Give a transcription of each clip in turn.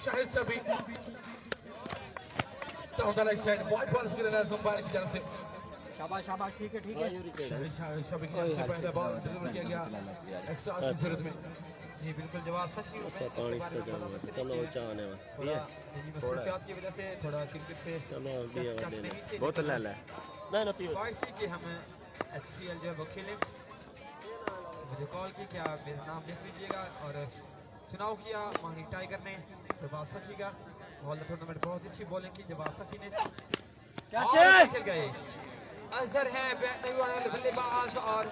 Shahid शबी down the leg side ball ball skill है संभाल की जानब से शाबाश शाबाश ठीक है शाहिद शबी की जानब से पहला बॉल डिलीवर किया गया एक्स्ट्रा की जरूरत में जी बिल्कुल जवाब सच ही ऐसा पानी तो जाना चलो चाहने में ये थोड़ा की वजह से थोड़ा क्रिकेट से चलो अभी ये बोतल ले ले ना पियो ख्वाहिश थी कि हम HCL जो है वो खेलें मुझे कॉल की क्या मेरा नाम लिख लीजिएगा और चुनाव किया मानी टाइगर ने जवाब सखी का बॉल टूर्नामेंट बहुत अच्छी बॉलिंग की जवाब सखी ने खेल गए अजहर है बैठने वाले बल्लेबाज और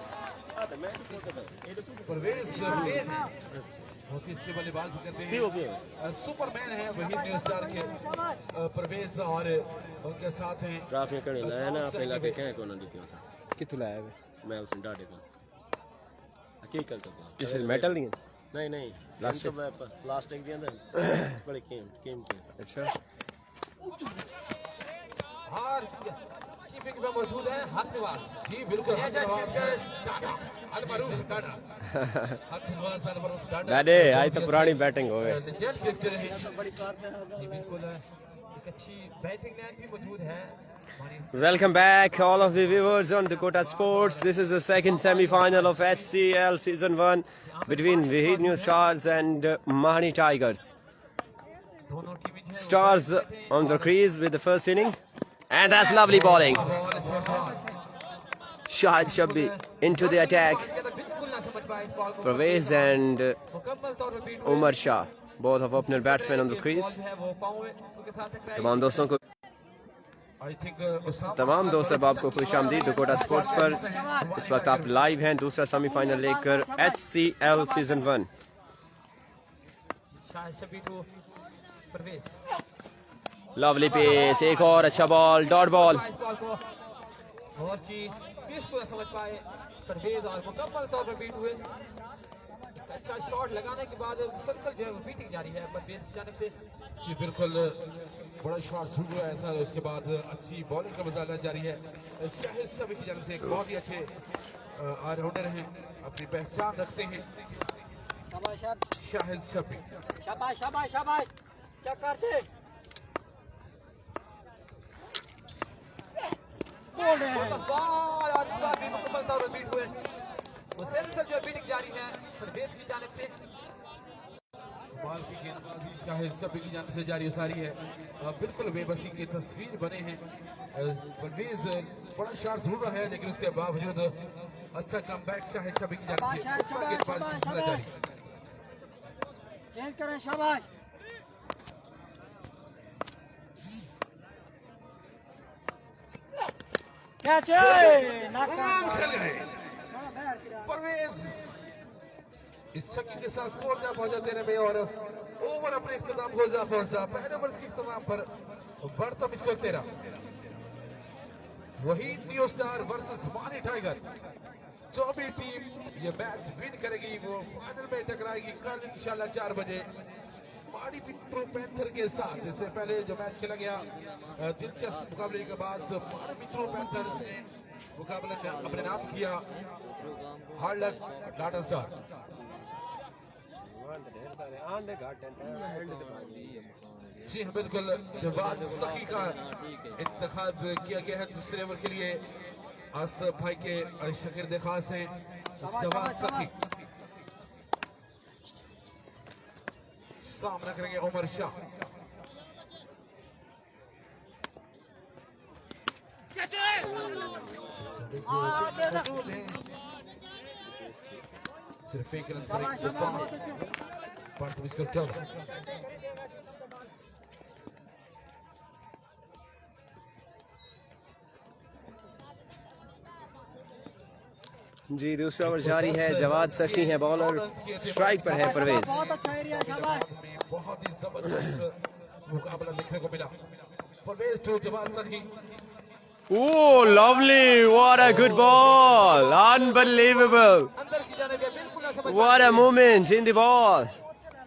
परवेज बहुत ही अच्छे बल्लेबाज करते हैं सुपरमैन है वही न्यू स्टार के परवेज और उनके साथ हैं ट्रॉफी कड़ी लाया ना अपने लाके कहे को ना दी थी कितु लाया है मैं उसे डाटे को हकीकत तो किस मेटल नहीं नहीं प्लास्टिक प्लास्टिक के अंदर बड़ी कीमती अच्छा हार कीपिंग में मौजूद है हक निवास जी बिल्कुल हक निवास टाटा अलमरूफ टाटा हक निवास अलमरूफ टाटा डाडे आज तो पुरानी बैटिंग हो गई जेट पिक्चर है बड़ी कारगर जी बिल्कुल एक अच्छी बैटिंग लाइन भी मौजूद है Welcome back all of the viewers on Dakota Sports. This is the second semi-final of HCL Season 1 between Vahid New Stars and Mahani Tigers. Stars on the crease with the first inning. And that's lovely bowling. Shahid Shabbi into the attack. Pervez and Umar Shah, both of opener batsmen on the crease. तमाम दोस्त अब आपको खुश आमदीद Dakota sports पर। इस वक्त आप लाइव हैं दूसरा सेमीफाइनल लेकर HCL सीजन 1। लवली पेस, एक और अच्छा बॉल, डॉट बॉल। अच्छा शॉट लगाने के बाद मुसलसल जो है वो बीटिंग जारी है परवेज की जानिब से। जी बिल्कुल बड़ा शॉट शुरू हुआ है था उसके बाद अच्छी बॉलिंग का मजा जारी है शाहिद शबी की जानिब से। एक बहुत ही अच्छे ऑलराउंडर हैं, अपनी पहचान रखते हैं शाहिद शबी। शाबाश शाबाश शाबाश चेक कर दे बॉल और इसका भी मुकम्मल तौर पर बीट हुए मुसलसल जो बीटिंग जारी है परवेज की जानिब से। बॉल की गेंदबाजी शाहिद शबी की जानिब से जारी सारी है। बिल्कुल बेबसी की तस्वीर बने हैं। परवेज बड़ा शॉट जरूर रहा है लेकिन उसके बावजूद अच्छा कमबैक शाहिद शबी की जानिब से। गेंदबाजी जारी चेंज करें शाबाश कैच नाकाम खेल गए परवेज इस छक्के के साथ स्कोर जा पहुंचा देने में और ओवर अपने इख्तिताम को जा पहुंचा। पहले ओवर के इख्तिताम पर बढ़ता स्कोर 13। वही न्यू स्टार वर्सेस मानी टाइगर। जो भी टीम ये मैच विन करेगी वो फाइनल में टकराएगी कल इंशाल्लाह 4 बजे मानी पिट्रो पैंथर के साथ। इससे पहले जो मैच खेला गया दिलचस्प मुकाबले के बाद मानी पिट्रो पैंथर ने मुकाबले में अपने नाम किया हार्ड लक टाटा स्टार। जी हाँ बिल्कुल जवाद सखी का इंतखाब किया गया है दूसरे ओवर के लिए। आसफ भाई के शकीर खास हैं जवाद सखी। सामना करेंगे उमर शाह। सिर्फ एक रन जी दूसरा ओवर जारी है। जवाद सखी है बॉलर, स्ट्राइक पर है परवेज। बहुत अच्छा एरिया शाबाश बहुत ही जबरदस्त मुकाबला देखने को मिला। परवेज टू जवाद सखी। Oh, lovely! What a good ball! Unbelievable! What a moment in the ball!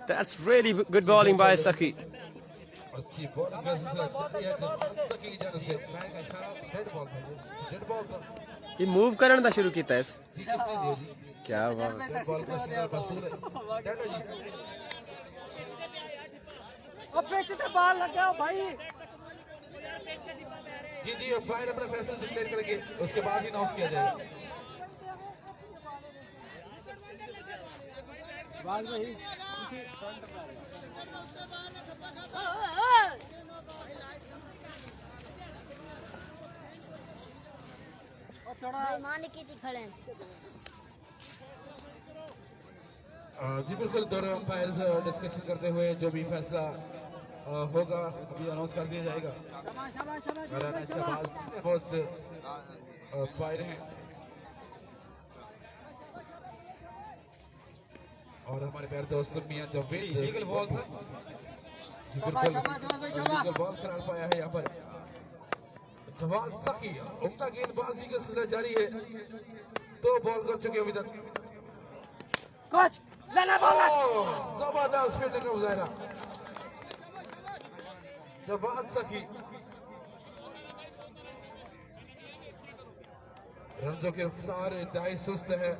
That's really good bowling by Saki. अच्छी बॉलिंग का सिलसिला जारी है जवाद सखी की जानिब से। मैं इशारा डेड बॉल था, डेड बॉल था। ये मूव करने दा शुरू किया है क्या बात। बॉल का मसूल है अब पिच पे बॉल लग गया भाई। जी जी, अंपायर अपना फैसला डिक्लेयर करेंगे, उसके बाद ही अनाउंस किया जाएगा। मान की थी खड़े जी बिल्कुल, दोनों अंपायर्स डिस्कशन करते हुए जो भी फैसला होगा अभी अनाउंस कर दिया जाएगा। शाबाश शाबाश शाबाश राना शाबाश। शहबाज पोस्ट अंपायर हैं और हमारे प्यारे दोस्त मियां जावेद लीगल बॉल था। जी शाबाश बिल्कुल, शाबाश शाबाश भाई शाबाश। लीगल बॉल करार पाया है यहाँ पर। जवान सकी उम्दा गेंदबाजी का सिलसिला जारी है, 2 बॉल कर चुके हैं अभी तक। कोच लेना बॉल। जबरदस्त फील्डिंग का मुजाहरा जवान सकी। रंजों की रफ्तार इंतहाई सुस्त है,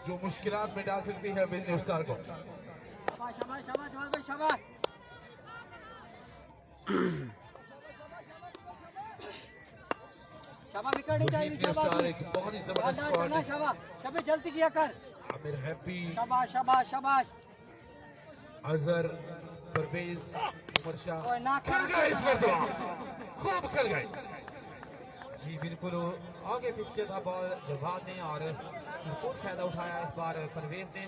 जो मुश्किलात में डाल सकती है बिजली स्टार को। शाबाश शाबाश शाबाश भाई शाबाश। शाबाश विकेट नहीं चाहिए बिजली शाबाश। स्टार एक बहुत ही जबरदस्त करना शॉट। शाबाश। शाबाश जल्दी किया कर। आमिर हैप्पी, शाबाश शाबाश शाबाश। अजहर, परवेज, उमर शाह ओए ना खेल गए इस मरतबा, खूब खेल गए। जी बिल्कुल, आगे पिच किया था बॉल जवाब ने और भरपूर फायदा उठाया इस बार परवेज ने।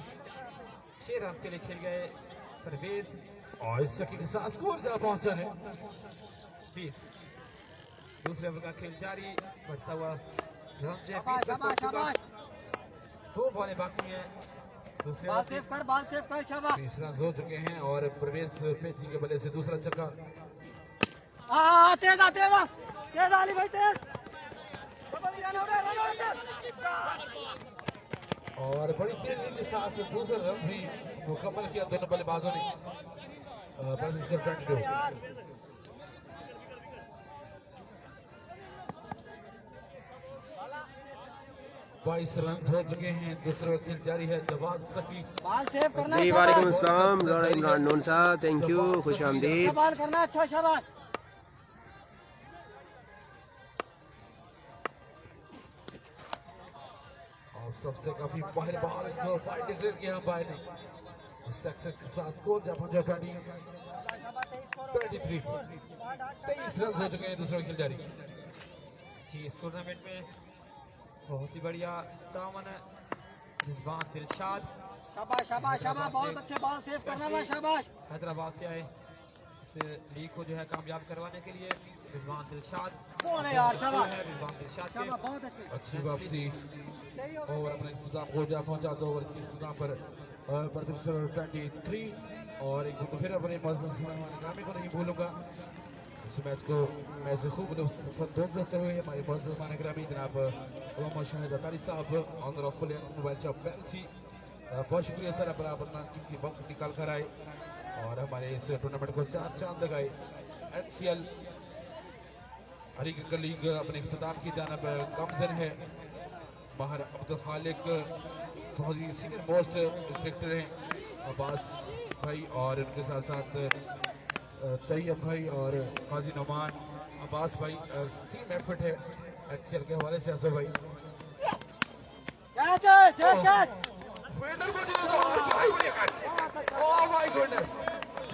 6 रन के लिए खेल गए परवेज। और इस सकी के साथ स्कोर जहाँ पहुंचा है 20 दूसरे ओवर का खेल जारी, बढ़ता हुआ रंजे शाबाश शाबाश शाबाश। 2 बॉलें बाकी हैं दूसरे बॉल ओवर सेव कर बॉल सेव कर शाबाश। 20 रन हो चुके हैं और प्रवेश पेची के बल्ले से दूसरा छक्का। तेज आ तेज आ तेज आली भाई तेज। और बड़ी तेजी के साथ दूसरा रन भी मुकम्मल किया दोनों बल्लेबाजों ने। 22 रन हो चुके हैं, दूसरा खेल जारी है। जवाब सकी बॉल सेव करना जी वालेकुम अस्सलाम लॉर्ड इमरान नून साहब, थैंक यू, खुश आमदीद। बॉल करना अच्छा शाबाश। और सबसे काफी माहिर बॉल स्कोर 5 डिक्लेयर किया अंपायर ने। सक्सेस के साथ स्कोर जब पहुंचा 23 रन हो चुके हैं, दूसरा खेल जारी। जी इस टूर्नामेंट में बहुत ही बढ़िया दामन रिजवान दिलशाद शाबाश शाबाश शाबाश। बहुत अच्छे बॉल सेव करना है शाबाश। हैदराबाद से आए इस लीग को जो है कामयाब करवाने के लिए। रिजवान दिलशाद कौन है यार शाबाश है रिजवान दिलशाद के। शाबाश बहुत अच्छे। अच्छी वापसी और अपने इख्तिताम को जा पहुंचा 2 ओवर के इख्तिताम पर 23 और एक बार फिर अपने ग्रामी को नहीं भूलूंगा। इस मैच को मैं से खूब देते हुए हमारे मुअज़्ज़ज़ ग्रामी जनाब मोहम्मद शाहिद अतारी साहब ऑनर ऑफ मोबाइल शॉप पेंसी, बहुत शुक्रिया सर, अपना कीमती वक्त निकाल कर आए और हमारे इस टूर्नामेंट को 4 चांद लगाए। HCL हरी क्रिकेट लीग अपने इख्तिताम की जानब गामजन है। बाहर अब्दुल खालिक बहुत ही सीनियर मोस्ट क्रिकेटर हैं, अब्बास भाई और उनके साथ साथ तैयब भाई और काजी नौमान। अब्बास भाई टीम एफर्ट है HCL के हवाले से। असर भाई कैच है कैच। फील्डर को दिया तो ओह माय गॉडनेस,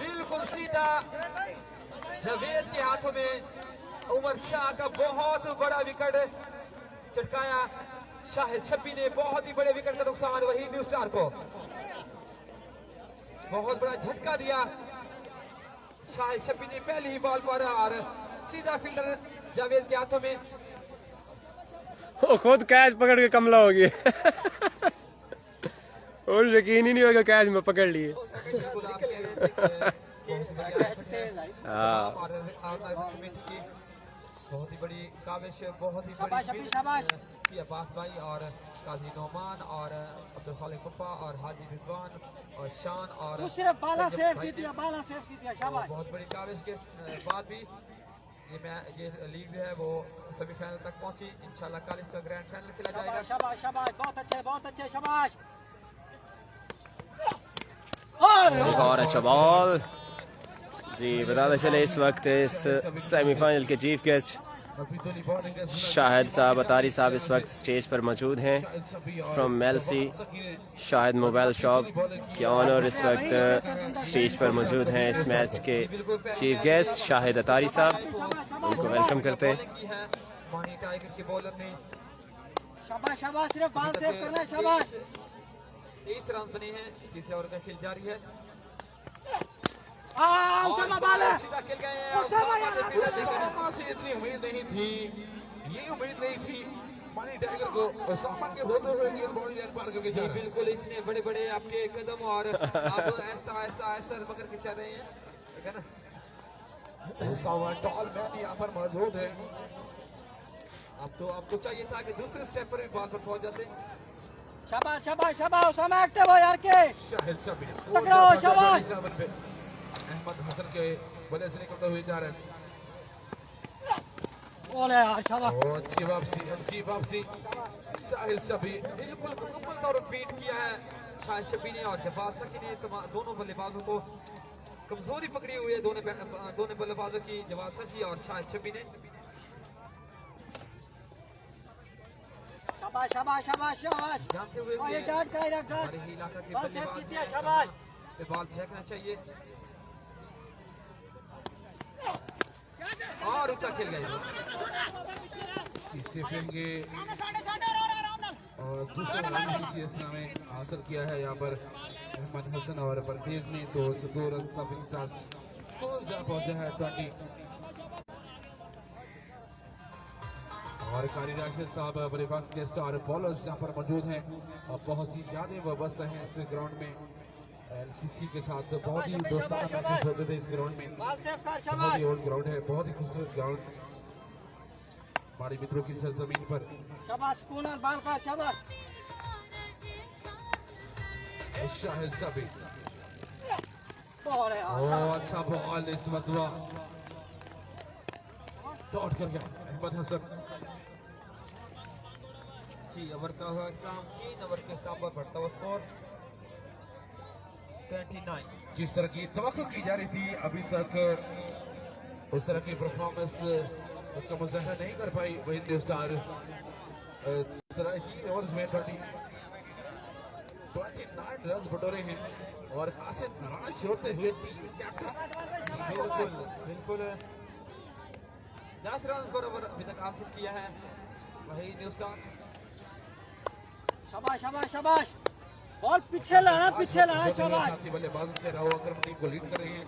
बिल्कुल सीधा जावेद के हाथों में उमर शाह का बहुत बड़ा विकेट चटकाया। शाहिद शब्बी ने बहुत ही बड़े विकेट का नुकसान वही न्यू स्टार को बहुत बड़ा झटका दिया। शाहिद शब्बी ने पहली ही बॉल पर और सीधा फील्डर जावेद के हाथों में। वो खुद कैच पकड़ के कमला हो गया और यकीन ही नहीं होगा कैच में पकड़ लिए। बिल्कुल आप कह रहे थे हाँ कि बहुत ही बड़ी काविश, बहुत ही शाबाश बड़ी शबीर, शाबाश। की अब्बास भाई और काजी नौमान और अब्दुल खालिक पप्पा और हाजी रिजवान और शान और तू सिर्फ बाला तैयब सेव भाई की थे। दिया बाला सेव की दिया तो शाबाश। बहुत बड़ी काविश के बाद भी ये लीग जो है वो सेमीफाइनल तक पहुंची। इंशाल्लाह कल इसका ग्रैंड फाइनल खेला जाएगा। शाबाश शाबाश शाबाश बहुत अच्छे शाबाश। एक और अच्छा बॉल जी बताते चले इस वक्त इस सेमीफाइनल के चीफ गेस्ट शाहिद साहब अतारी साहब इस वक्त स्टेज पर मौजूद हैं from Mailsi Shahid mobile shop के ऑनर इस वक्त स्टेज पर मौजूद हैं इस मैच के चीफ गेस्ट शाहिद अतारी साहब उनको वेलकम करते हैं। माही टाइगर के बॉलर ने शाबाश शाबाश, सिर्फ बॉल सेव करना है, शाबाश। 23 रन बने हैं, तीसरे ओवर का खेल जारी है। उसामा बॉल है, सीधा खेल गए हैं। उसामा से इतनी उम्मीद नहीं थी, ये उम्मीद नहीं थी मानी टाइगर को उसामा के होते हुए गेंद बॉल लाइन पार करके जा रहे हैं। बिल्कुल इतने बड़े बड़े आपके कदम और आप ऐसा ऐसा ऐसा पकड़ के चल रहे हैं, ठीक है ना। उसामा टॉल मैन यहाँ पर मौजूद है। अब तो आपको चाहिए था कि दूसरे स्टेप पर भी बॉल पर पहुंच जाते। शाबाश शाबाश शाबाश, उसामा एक्टिव हो यार के शाहिद शबी पकड़ो, शाबाश। अहमद हसन के बल्ले से निकलते हुए जा रहे हैं। बॉल है यार, शाबाश। अच्छी वापसी शाहिद शबी बिल्कुल मुकम्मल तौर पर बीट किया है शाहिद शबी ने और जवाब सकी ने दोनों बल्लेबाजों को कमजोरी पकड़ी हुई है, दोनों बल्लेबाजों की जवाब सकी और शाहिद शबी ने। शाबाश शाबाश शाबाश शाबाश, जानते हुए ये गार्ड कराएगा, गार्ड हमारे ही इलाका के बॉल सेव बल्लेबाज कीजिए, शाबाश। पे बॉल फेंकना चाहिए और ऊंचा खेल गए। इसे फेंगे और दूसरा रन सीएसना में हासिल किया है यहाँ पर अहमद हसन और परवेज ने। तो 2 रन का स्कोर जहाँ पहुंचा है 20। और कारी राशिद साहब बड़े वक्त के स्टार बॉलर्स यहाँ पर मौजूद हैं और बहुत ही ज्यादा वाबस्ता हैं इस ग्राउंड में। एलसीसी के साथ बहुत ही दोस्ताना मैचेस होते थे इस ग्राउंड में। बॉल सेव कर, बहुत शाबाश। ही ओल्ड ग्राउंड है, बहुत ही खूबसूरत ग्राउंड हमारे मित्रों की सरजमीन पर। शाबाश कूनर बॉल का, शाबाश। शाहिद शबी बॉल है यार, और अच्छा बॉल इस मरतबा डॉट कर गया अहमद हसन। 6 ओवर का हुआ काम, 3 ओवर के काम पर बढ़ता हुआ स्कोर 29। जिस तरह की तवक्को की जा रही थी अभी तक उस तरह की परफॉर्मेंस उसका मुजाहरा नहीं कर पाई वही न्यू स्टार। 3 ओवर्स में 29 रन बटोरे हैं और खासे निराश होते हुए टीम कैप्टन बिल्कुल 10 रन पर ओवर अभी तक हासिल किया है वही न्यू स्टार। शाबाश शाबाश शाबाश, बॉल पीछे लाना, पीछे लाना, शाबाश। साथी बल्लेबाजों से राहुल अकरम टीम को लीड कर रहे हैं।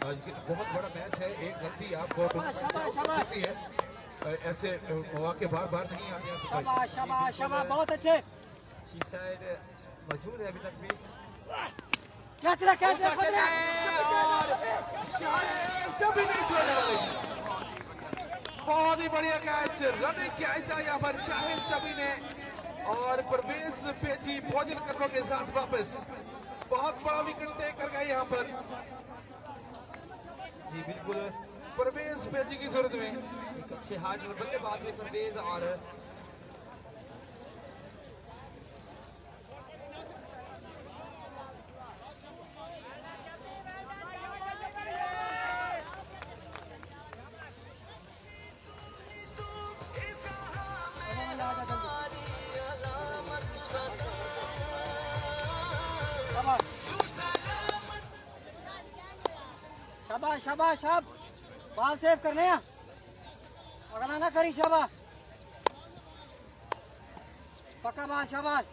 आज की बहुत बड़ा मैच है, एक गलती आपको सकती है, ऐसे मौके बार बार नहीं आते हैं। शाबाश शाबाश शाबाश, बहुत अच्छे। अच्छी साइड मौजूद है अभी तक भी। कैच रहा, कैच रहा, और सभी नहीं छोड़ने वाले। बहुत ही बढ़िया कैच, रनिंग कैच था यहाँ पर शाहिद शबी ने और परवेज पेजी भोजन करने के साथ वापस बहुत बड़ा विकेट तय कर गए यहाँ पर। जी बिल्कुल परवेज पेजी की सूरत में एक अच्छे हार्ड बल्लेबाज है परवेज। और शाबाश शाबाश, अब बॉल सेव करने हैं, अगला ना करी, शाबाश। पक्का बॉल, शाबाश।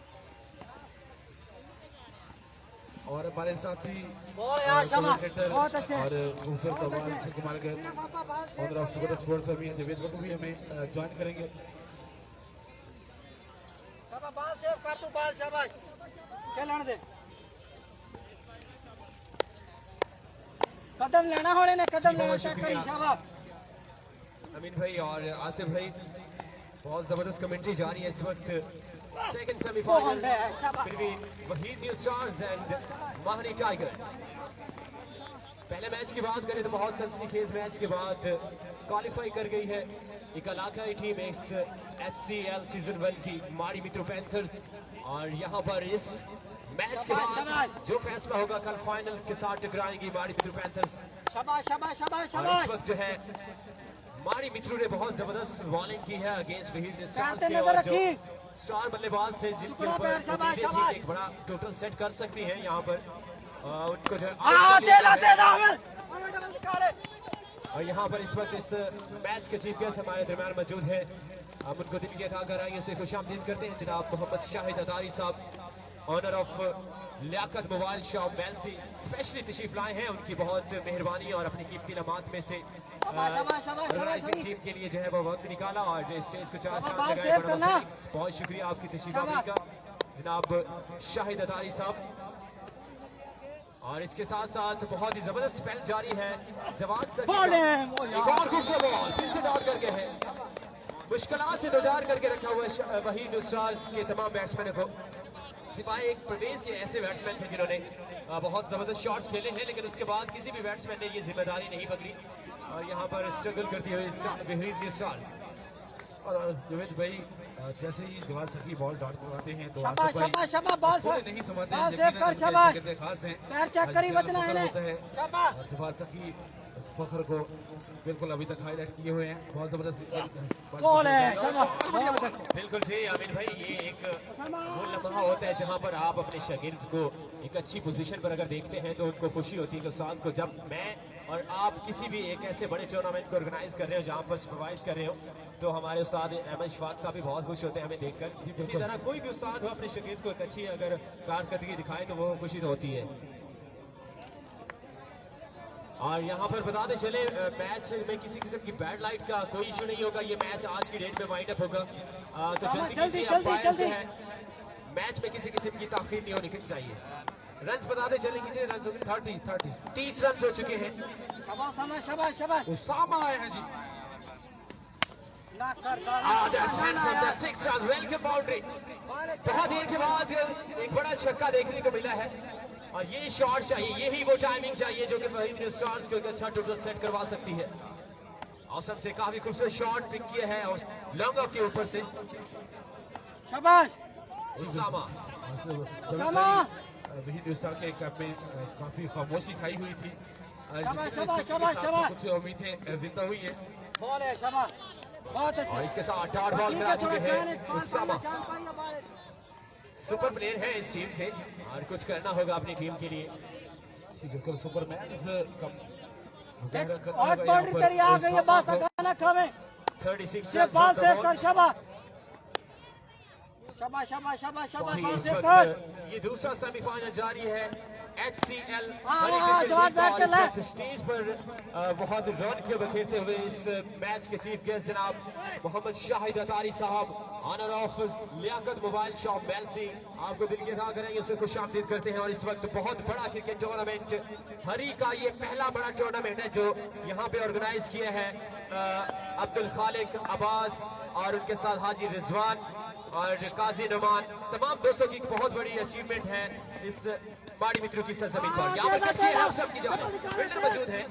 और हमारे साथी बॉल यार, शाबाश, बहुत अच्छे। और खूबसूरत आवाज से कुमार के ऑनर ऑफ सुपर स्पोर्ट्स अभी दिवेश बटू भी हमें ज्वाइन करेंगे। शाबाश, बॉल सेव कर तू, बॉल, शाबाश। खेलने दे, कदम लेना होने ने, कदम लेना चेक करी, शाबाश। अमीन भाई और आसिफ भाई बहुत जबरदस्त कमेंट्री जारी है इस वक्त second semifinal between Waheed new stars and Mahni tigers. पहले मैच की बात करें तो बहुत सनसनीखेज मैच के बाद क्वालिफाई कर गई है एक इलाकाई टीम इस HCL सीजन 1 की माड़ी मित्रो पैंथर्स। और यहाँ पर इस मैच के बाद जो फैसला होगा कल फाइनल के साथ टकराएंगी माड़ी मित्रू पैंथर्स। शाबाश शाबाश शाबाश और इस शाबाश। वक्त जो है माड़ी मित्रू ने बहुत जबरदस्त बॉलिंग की है अगेंस्ट वहीद पैर पे नजर रखी। स्टार बल्लेबाज थे जिनके टुकड़ा ऊपर पैर, शाबाश, उम्मीदें थी शाबाश। कि एक बड़ा टोटल सेट कर सकती है यहाँ पर उनको जो है तेजा तेजा अमर। और यहाँ पर इस वक्त इस मैच के चीफ गेस्ट हमारे दरम्यान मौजूद है। हम उनको दिल के गहराइयों से खुशामदीद करते हैं जनाब मोहम्मद शाहिद अदारी साहब, owner of Liaquat mobile shop बेल्सी, स्पेशली तशरीफ लाए हैं। उनकी बहुत मेहरबानी और अपनी कीमती लम्हात में से ऑर्गेनाइजिंग टीम के लिए जो है वो वक्त निकाला और स्टेज को चार चांद लगाए। बहुत शुक्रिया आपकी तशरीफ आने का जनाब शाहिद अदारी साहब। और इसके साथ साथ बहुत ही जबरदस्त स्पेल जारी है। जवान एक और खूबसूरत बॉल फिर से डॉट करके है, मुश्किलात से दोचार करके रखा हुआ है वहीद स्टार्स के तमाम बैट्समैनों को, सिवाय एक परवेज के ऐसे बैट्समैन थे जिन्होंने बहुत जबरदस्त शॉट्स खेले हैं, लेकिन उसके बाद किसी भी बैट्समैन ने ये जिम्मेदारी नहीं पकड़ी और यहाँ पर स्ट्रगल करती हुई वहीद स्टार्स। और जुवेद भाई जैसे ही जवान सकी बॉल डॉट करवाते हैं तो शाबाश शाबाश शाबाश। बॉल नहीं समझते बॉल सेव कर शाबाश। खास है पैर चेक करी बतना है शाबाश। और जवान सकी फखर को बिल्कुल अभी तक हाईलाइट किए हुए हैं। बहुत जबरदस्त बॉल है शाबाश। बिल्कुल जी अमीन भाई, ये एक वो लम्हा होता है जहां पर आप अपने शागिर्द को एक अच्छी पोजीशन पर अगर देखते हैं तो उनको खुशी होती है कि उस्ताद को जब मैं और आप किसी भी एक ऐसे बड़े टूर्नामेंट को ऑर्गेनाइज कर रहे हो जहां पर सुपरवाइज कर रहे हो तो हमारे उस्ताद अहमद शफाक साहब भी बहुत खुश होते हैं हमें देखकर। इसी तरह कोई भी उस्ताद हो अपने शागिर्द को एक अच्छी अगर कारकर्दगी दिखाए तो वो खुशी तो होती है। और यहाँ पर बताते चले मैच में किसी किस्म की बैड लाइट का कोई इशू नहीं होगा। ये मैच आज की डेट में वाइंड अप होगा तो जल्दी है मैच में किसी किस्म की ताखीर नहीं होनी चाहिए। रन बताते चले कितने रन हो गए? 30 रन हो चुके हैं। शाबाश शाबाश। उसामा आए हैं जी। वेलकम बाउंड्री, बहुत देर के बाद एक बड़ा छक्का देखने को मिला है और ये शॉट चाहिए, यही वो टाइमिंग चाहिए जो कि वहीद स्टार्स को एक अच्छा टोटल सेट करवा सकती है। औसम से काफी खूबसूरत शॉट पिक किया है और लॉन्ग ऑफ के ऊपर से शाबाश। उसामा वहीद स्टार के कप में काफी खामोशी छाई हुई थी। कुछ उम्मीदें जिंदा हुई है। बॉल है शाबाश, बहुत अच्छा। और इसके साथ डॉट बॉल करा चुके हैं उसामा। सुपर प्लेयर है इस टीम के और कुछ करना होगा अपनी टीम के लिए। बिल्कुल सुपरमैन और बाउंड्री तेरी आ गई है, बस गाना खावे 36 ये बॉल सेव कर शाबाश शाबाश शाबाश शाबाश शाबाश। बॉल सेव कर। ये दूसरा सेमीफाइनल जारी है HCL स्टेज पर बहुत रन के बखेरते हुए इस मैच के चीफ गेस्ट जनाब मोहम्मद शाहिद अतारी साहब, owner of Liaquat mobile shop बेल्सी, आपको दिल के साथ करेंगे उससे खुशामदीद करते हैं। और इस वक्त बहुत बड़ा क्रिकेट टूर्नामेंट हरी का ये पहला बड़ा टूर्नामेंट है जो यहाँ पे ऑर्गेनाइज किया है अब्दुल खालिक अब्बास और उनके साथ हाजी रिजवान और काजी नुमान, तमाम दोस्तों की बहुत बड़ी अचीवमेंट है इस माड़ी मित्रों की सरजमीन पर। यहाँ पर सबकी जाने फील्डर मौजूद है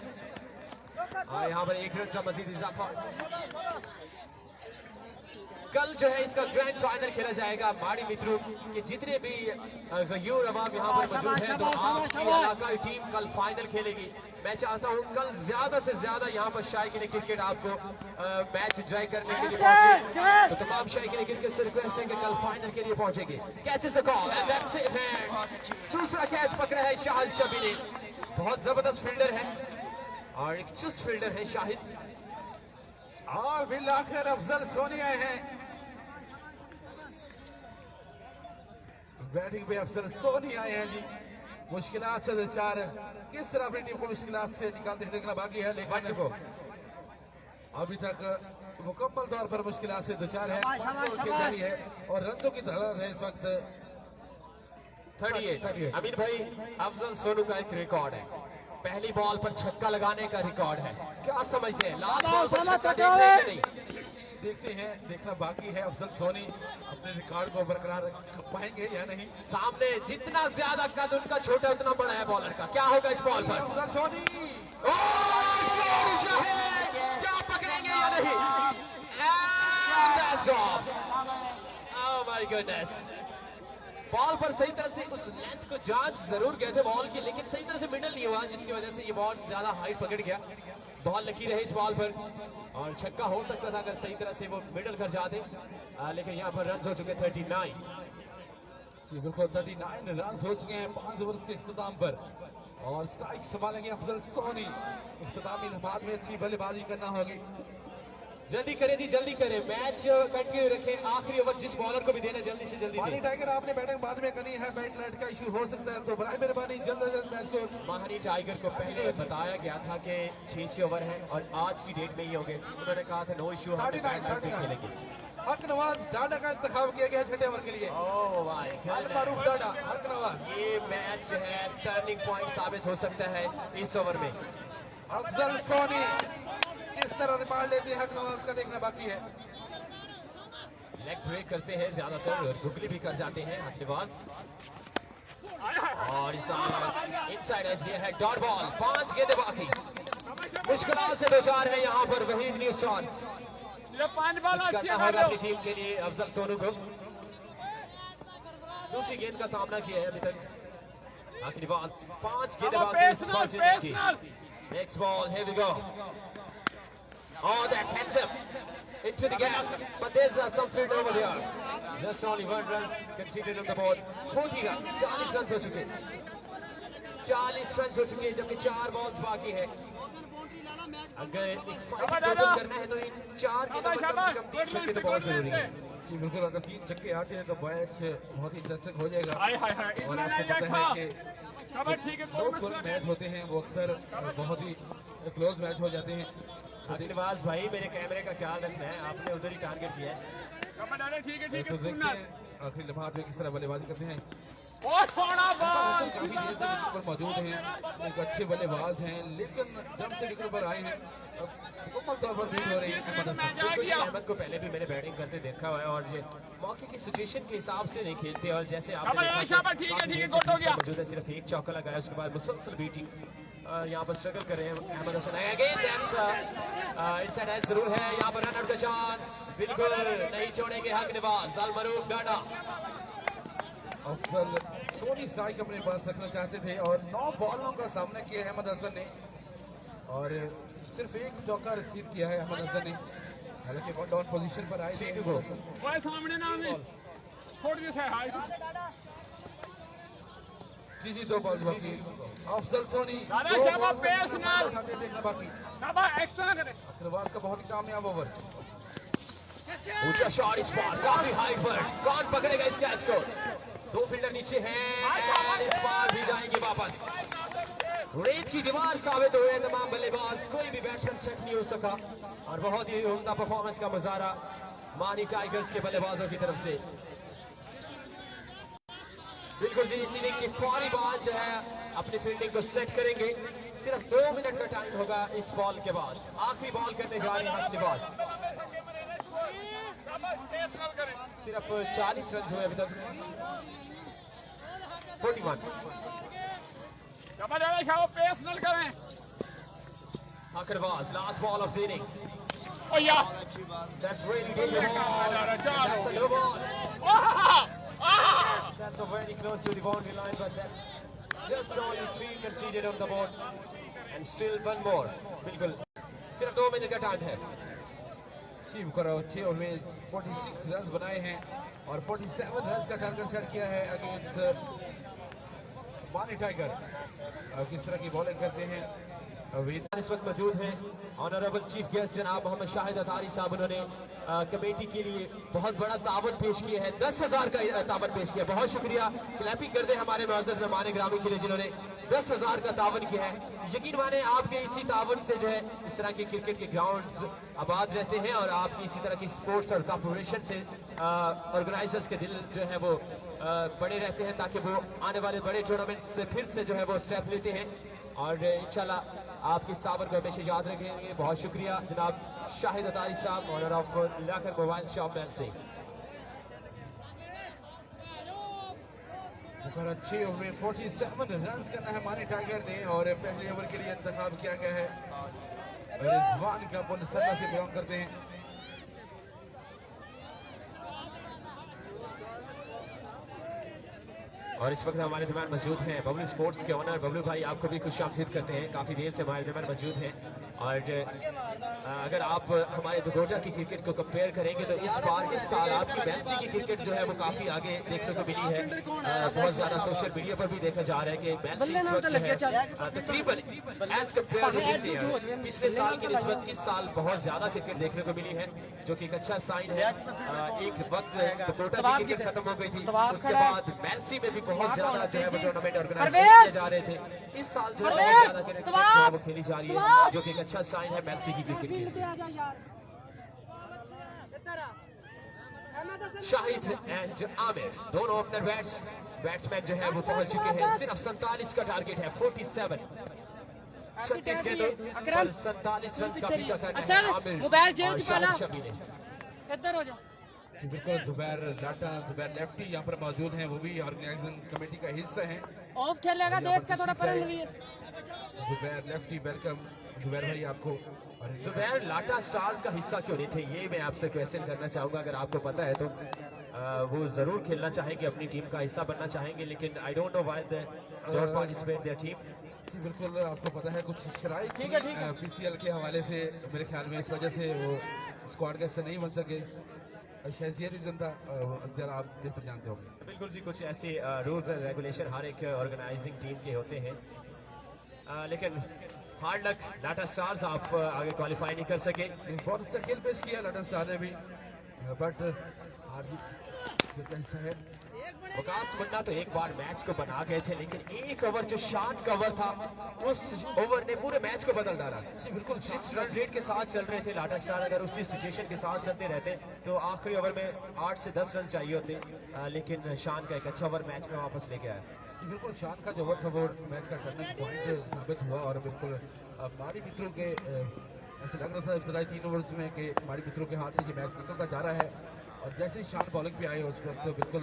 और यहाँ पर एक रन का मजीद इजाफा। कल जो है इसका ग्रैंड फाइनल खेला जाएगा माड़ी मित्रों के जितने भी गयूर अवाम यहाँ पर मौजूद है तो आपकी इलाकाई टीम कल फाइनल खेलेगी। मैं चाहता हूँ कल ज्यादा से ज्यादा यहाँ पर शायकीन क्रिकेट आपको मैच एंजॉय करने के लिए पहुंचे, तो तमाम शायकीन क्रिकेट से रिक्वेस्ट है कि कल फाइनल के लिए पहुंचेंगे। Catch is the call and that's it man. दूसरा कैच पकड़ा है शाहिद शबी ने, बहुत जबरदस्त फील्डर है और एक चुस्त फील्डर है शाहिद। और बिलाखिर अफजल सोनी आए हैं बैटिंग पे। अफजल सोनी आए हैं जी, मुश्किलात से दो चार, किस तरह अपनी टीम को मुश्किलात से निकालते देखना बाकी है, लेकिन को अभी तक मुकम्मल तौर पर मुश्किलात से दो चार है और रनों की धड़ल्ले है इस वक्त 38। अमीर भाई अफजल सोनू का एक रिकॉर्ड है, पहली बॉल पर छक्का लगाने का रिकॉर्ड है। क्या समझते हैं लास्ट बॉल पर छक्का देखते हैं नहीं? देखते हैं, देखना बाकी है अफजल सोनी अपने रिकॉर्ड को बरकरार रख पाएंगे या नहीं। सामने जितना ज्यादा कद उनका छोटा उतना बड़ा है बॉलर का। क्या होगा इस बॉल पर? अफजल सोनी क्या पकड़ेंगे या नहीं? Oh my goodness, बॉल पर सही तरह से उस लेंथ को जांच जरूर गए थे बॉल की, लेकिन सही तरह से मिडल नहीं हुआ, जिसकी वजह से ये बॉल ज्यादा हाइट पकड़ गया। बॉल लगी रही इस बॉल पर और छक्का हो सकता था अगर सही तरह से वो मिडल कर जाते, लेकिन यहाँ पर रन हो चुके 39। जी बिल्कुल 39 रन हो चुके हैं 5 ओवर के इख्तिताम पर और स्ट्राइक संभालेंगे अफजल सोनी। इख्तितामी लम्हात में अच्छी बल्लेबाजी करना होगी। जल्दी करें जी, जल्दी करें, मैच कंटिन्यू रखें, आखिरी ओवर जिस बॉलर को भी देना जल्दी से जल्दी मानी दें। टाइगर आपने बैटिंग बाद में करनी है, बैट नेट का इशू हो सकता है, तो बराए मेहरबानी जल्द से जल्द मैच को। महानी टाइगर को पहले बताया गया था कि 6 ओवर है और आज की डेट में ही होंगे। उन्होंने कहा था नो इशू, हम 39 खेलेंगे। हक नवाज डाडा का इंतखाब किया गया 6 ओवर के लिए। ओह भाई, अल मारूफ डाडा, हक नवाज। ये मैच जो है टर्निंग पॉइंट साबित हो सकता है इस ओवर में। अफजल सोनी किस तरह रिकॉर्ड लेते हैं हक नवाज का देखना बाकी है। लेग ब्रेक करते हैं ज्यादातर, बुकली भी कर जाते हैं हकनवाज। और इनसाइड एज दिया है डॉट बॉल, 5 गेंदें बाकी, मुश्किल से दो चार है यहाँ पर वहीद न्यू शॉट्स। करना होगा अपनी टीम के लिए अफजल सोनू को। दूसरी गेंद का सामना किया है अभी तक हकनवाज, 5 गेंदें बाकी। Next ball, here we go. Oh, that's handsome. Into the gap, but there's some field over there. Just only 1 run conceded on the board. 40 runs, 40 runs हो चुके, 40 runs हो चुके, जबकि 4 बॉल्स बाकी है। अगर एक फाइट टोटल करना है तो इन 4 गेंदों में कम से कम 3 छक्के तो बहुत जरूरी है। जी बिल्कुल, अगर 3 छक्के आते हैं तो मैच बहुत ही इंटरेस्टिंग हो जाएगा। और आपको पता है कि जो स्कोरिंग मैच होते हैं वो अक्सर बहुत ही क्लोज मैच हो जाते हैं। हकनवाज भाई, मेरे कैमरे का ख्याल रखना है, आपने उधर ही टारगेट किया है। तो देखते हैं आखिरी लम्हात में किस तरह बल्लेबाजी करते हैं। काफी देर से विकेट पर मौजूद हैं, एक अच्छे बल्लेबाज हैं, लेकिन जब से विकेट पर आए हैं मुकम्मल तौर पर बीट हो रही है अहमद हसन। अहमद को पहले भी मैंने बैटिंग करते देखा हुआ है और ये मौके की सिचुएशन के हिसाब से नहीं खेलते, और जैसे आपने देखा मौजूद है, सिर्फ एक चौका लगाया, उसके बाद मुसलसल बीटिंग यहाँ पर स्ट्रगल कर रहे हैं अहमद हसन। इनसाइड एज जरूर है यहाँ पर, रन आउट का चांस बिल्कुल नहीं छोड़ेंगे हकनवाज। अल मारूफ डाडा, अफजल सोनी स्ट्राइक अपने पास रखना चाहते थे और 9 बॉलों का सामना किया है अहमद हसन ने और सिर्फ एक चौका रिसीव किया है अहमद हसन ने। हालांकि वन डाउन पोजीशन पर आए थे। जी 2 बॉल बाकी। अफजल सोनी देखना बाकी। अग्रवाल का बहुत ही कामयाब ओवर। ऊंचा शॉट इस बार काफी हाई पर, कौन पकड़ेगा इस कैच को? 2 फील्डर नीचे हैं, इस बार भी जाएंगे वापस। रेत की दीवार साबित हुए तमाम बल्लेबाज, कोई भी बैट्समैन सेट नहीं हो सका और बहुत ही उम्दा परफॉर्मेंस का मुजाहरा मानी टाइगर्स के बल्लेबाजों की तरफ से। बिल्कुल जी, इसीलिए की फौरी बॉल जो है अपनी फील्डिंग को सेट करेंगे। सिर्फ 2 मिनट का टाइम होगा इस बॉल के बाद, आखिरी बॉल करने जा रहे हैं हकनवाज। सिर्फ 40 रन हुए अभी तक, 41। Haqnawaz, last ball of the inning. That's really dangerous ball. That's a low ball. That's a very close to the boundary line, but that's just only 3 conceded on the board, and still 1 more. बिल्कुल सिर्फ 2 minute का time है। शिव करो 6 over में 46 run बनाए हैं और 47 run का टारगेट सेट किया है अगेंस्ट मानी टाइगर। किस तरह की बॉलिंग करते हैं इस वक्त मौजूद हैं ऑनरेबल चीफ गेस्ट जनाब मोहम्मद शाहिद अतारी साहब। उन्होंने कमेटी के लिए बहुत बड़ा तावन पेश किया है, 10,000 का तावन पेश किया। बहुत शुक्रिया, क्लैपिंग कर दे हमारे मुअज़्ज़ज़ मेहमान ग्रामी के लिए जिन्होंने 10,000 का तावन किया है। यकीन माने आपके इसी तावन से जो है इस तरह के क्रिकेट के ग्राउंड्स आबाद रहते हैं और आपकी इसी तरह की स्पोर्ट्स और कॉर्पोरेशन से ऑर्गेनाइजर्स के दिल जो है वो बड़े रहते हैं, ताकि वो आने वाले बड़े टूर्नामेंट से फिर से जो है वो स्टेप लेते हैं और इंशाल्लाह आपकी इस तावन को हमेशा याद रखेंगे। बहुत शुक्रिया जनाब शाहिद अतारी साहब, ऑनर ऑफ इलाकर मोबाइल शॉप मैन से। 6 ओवर में 47 रन करना है मानी टाइगर ने और पहले ओवर के लिए इंतखाब किया गया है रिजवान का, पुनसल्ला से बिलोंग करते हैं। और इस वक्त हमारे दरमियान मौजूद हैं बबलू स्पोर्ट्स के ऑनर बबलू भाई, आपको भी खुश आमदीद करते हैं, काफ़ी देर से हमारे दरमियान मौजूद हैं। और अगर आप हमारे दुगोटा की क्रिकेट को कंपेयर करेंगे तो इस बार इस साल आपकी मैंसी की क्रिकेट जो है वो काफ़ी आगे देखने को मिली है। बहुत ज़्यादा सोशल मीडिया पर भी देखा जा रहा है कि मैंसी इस वक्त जो है तकरीबन as compared to this year पिछले साल की निस्बत इस साल बहुत ज़्यादा क्रिकेट देखने को मिली है, जो कि एक अच्छा साइन है। एक वक्त दुगोटा की क्रिकेट खत्म हो गई थी, उसके बाद मैंसी में भी बहुत ज्यादा जो है वो टूर्नामेंट ऑर्गेनाइज किए जा रहे थे। इस साल जो है बहुत ज्यादा क्रिकेट जो है वो खेली जा रही है, जो कि एक अच्छा साइन है मैंसी की क्रिकेट के लिए। शाहिद एंड आमिर दोनों ओपनर बैट्समैन जो है वो पहुंच चुके हैं। सिर्फ 47 का टारगेट है, 47 36 गेंदों और 47 रन का पीछा करना है आमिर मोबाइल जेल और से पहला शाहिद शमी ने। इधर हो जा। जी बिल्कुल, जुबैर लाटा जुबैर लेफ्टी यहाँ पर मौजूद हैं, वो भी ऑर्गेनाइजिंग कमेटी का हिस्सा हैं। ऑफ खेलेगा, देख के थोड़ा परेंट लिए। जुबैर लेफ्टी, वेलकम जुबैर भाई आपको। जुबैर लाटा स्टार्स का हिस्सा क्यों नहीं थे, ये मैं आपसे क्वेश्चन करना चाहूंगा। अगर आपको पता है तो वो जरूर खेलना चाहेंगे, अपनी टीम का हिस्सा बनना चाहेंगे, लेकिन I don't know why they don't participate their team. जी बिल्कुल, आपको पता है कुछ शराइ पीसीएल के हवाले से मेरे ख्याल में इस वजह से वो स्क्वाड का हिस्सा नहीं बन सके। शहजियत जनता जरा आप बेहतर जानते होंगे। बिल्कुल जी, कुछ ऐसे रूल्स एंड रेगुलेशन हर एक ऑर्गेनाइजिंग टीम के होते हैं, लेकिन हार्ड लक लाटा स्टार्स, आप आगे क्वालिफाई नहीं कर सके। बहुत अच्छा खेल पेश किया लाटा स्टार ने भी, बट हार जीत का हिस्सा है। वकास मुन्ना तो एक बार मैच को बना गए थे, लेकिन एक ओवर जो शॉर्ट कवर था उस ओवर ने पूरे मैच को बदल डाला। बिल्कुल, जिस रन रेट के साथ चल रहे थे लाटा स्टार, अगर उसी सिचुएशन के साथ चलते रहते तो आखिरी ओवर में 8 से 10 रन चाहिए होते, लेकिन शान का एक अच्छा ओवर मैच में वापस लेके आया। जी बिल्कुल, शान का जो ओवर था वो मैच का टर्निंग पॉइंट साबित हुआ। और बिल्कुल माड़ी मित्रों के ऐसे लग रहा था इब्तदाई 3 ओवर्स में कि माड़ी मित्रों के हाथ से ये मैच निकलता जा रहा है। और जैसे ही शान बॉलिंग पे आए उस वक्त तो बिल्कुल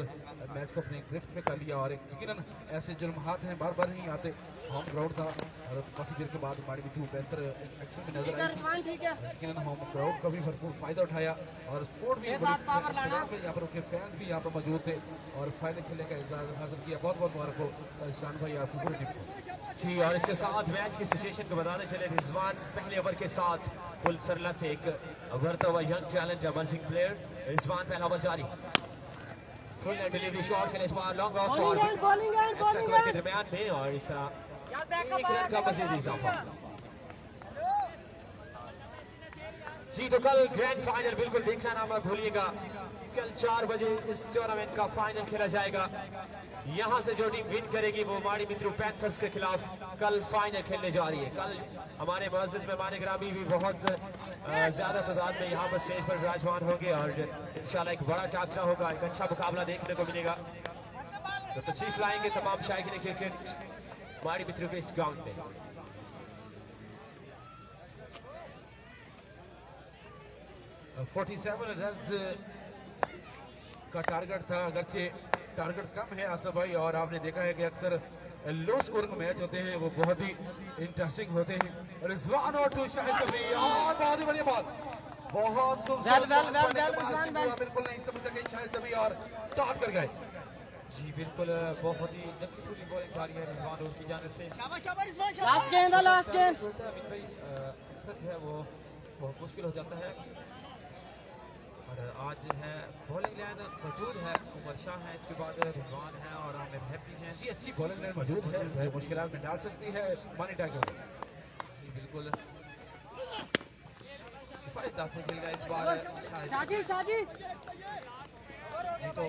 मैच को अपने गिरफ्त में कर लिया। और एक यकीनन ऐसे जुल्मात हैं बार बार नहीं आते। होम ग्राउंड था और काफ़ी देर के बाद हमारी मित्रों बेहतर एक्शन में नजर आई थी। यकीनन होम ग्राउंड का भी भरपूर फायदा उठाया और स्पोर्ट भी यहाँ पर उनके फैन भी यहाँ पर मौजूद थे और फाइनल खेलने का इजाज़ हासिल किया। बहुत बहुत मुबारक हो शान भाई आपको पूरी टीम को। जी, और इसके साथ मैच की सिचुएशन को बताने चले, रिजवान पहले ओवर के साथ पुल सरला से एक उभरता हुआ young talent emerging player Rizwan पहला ओवर जारी। फुल एंड डिलीवरी शॉट के इस बार लॉन्ग ऑफ और एक्स्ट्रा कवर के दरमियान में, और इस तरह एक रन का मजीद इजाफा। जी तो कल ग्रैंड फाइनल बिल्कुल देखना ना मत भूलिएगा, कल 4 बजे इस टूर्नामेंट का फाइनल खेला जाएगा। यहां से जो टीम विन करेगी वो माड़ी मित्रों पैंथर्स के खिलाफ कल फाइनल खेलने जा रही है। कल हमारे मुअज़्ज़िज़ मेहमान ग्रामी भी बहुत ज्यादा तादाद में यहाँ पर स्टेज पर विराजमान होंगे और इंशाल्लाह एक बड़ा टाकरा होगा, एक अच्छा मुकाबला देखने को मिलेगा। तो तशरीफ लाएंगे तमाम शायकीन क्रिकेट माड़ी मित्रों के इस ग्राउंड में। 47 रन का टारगेट था, अगरचे टारगेट कम है आसफ भाई। और आपने देखा है कि अक्सर लो स्कोरिंग मैच होते हैं वो बहुत ही इंटरेस्टिंग होते हैं। रिजवान और टू शाहिद शमी, और बहुत ही बढ़िया बॉल, बहुत बिल्कुल नहीं समझ सके शाहिद शमी और टॉप कर गए। जी बिल्कुल, बहुत ही जबकि पूरी बॉलिंग आ रही है रिजवान की जानिब से। लास्ट गेंद है, लास्ट गेंद। अक्सर जो है वो बहुत मुश्किल हो जाता है। और आज जो है बॉलिंग लाइन मौजूद है, उमर शाह है, इसके बाद रिजवान है और आमिर हैप्पी हैं। जी अच्छी बॉलिंग लाइन मौजूद है, मुश्किलात में डाल सकती है मानी टाइगर। जी बिल्कुल, फायदा से खेल गया इस बार शादी शादी जी। तो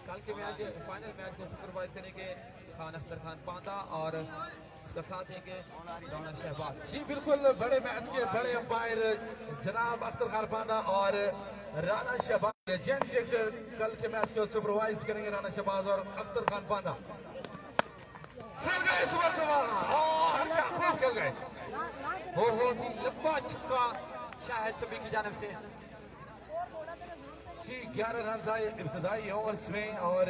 कल के मैच फाइनल मैच को सुपरवाइज करेंगे खान अख्तर खान पांदा और इसका साथ देंगे राना शहबाज। जी बिल्कुल, बड़े मैच के बड़े अंपायर जनाब अख्तर खान पांदा और राना शहबाज लेजेंड क्रिकेटर कल के मैच को सुपरवाइज करेंगे। राना शहबाज और अख्तर खान पांदा खेल गए इस वक्त और खूब खेल गए। बहुत ही लंबा छक्का शाहिद शमी की जानिब से। जी 11 रन आए इब्तदाई ओवर्स में और